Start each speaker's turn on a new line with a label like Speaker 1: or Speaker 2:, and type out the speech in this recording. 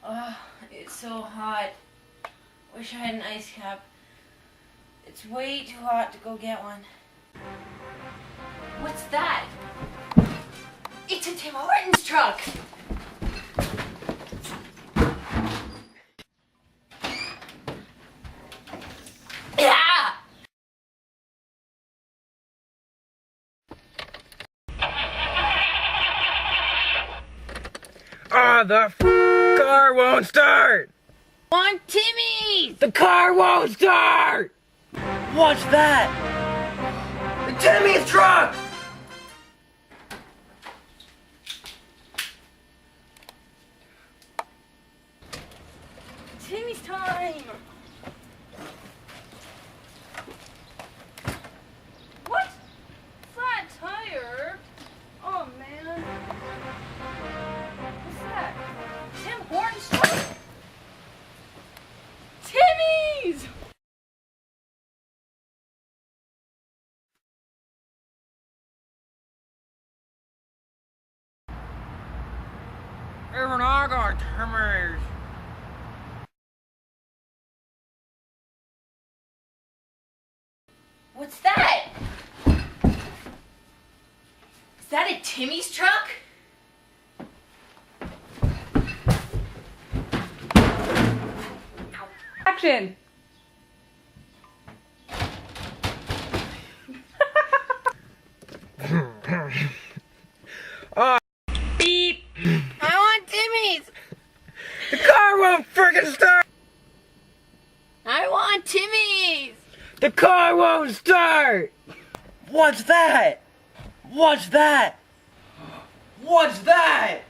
Speaker 1: Oh, it's so hot. Wish I had an ice cap. It's way too hot to go get one. What's that? It's a Tim Hortons truck! Yeah!
Speaker 2: The car won't start!
Speaker 1: On Timmy's!
Speaker 2: The car won't start! What's that? The Timmy's truck!
Speaker 1: Timmy's time! What? Flat tire? Oh man. What's that? Tim Hortons truck? Timmy's!
Speaker 2: Even I got Timmy's.
Speaker 1: What's that? Is that a Timmy's truck?
Speaker 3: Action!
Speaker 2: Beep!
Speaker 1: I want Timmy's!
Speaker 2: The car won't friggin' start!
Speaker 1: I want Timmy's!
Speaker 2: The car won't start! What's that? What's that? What's that?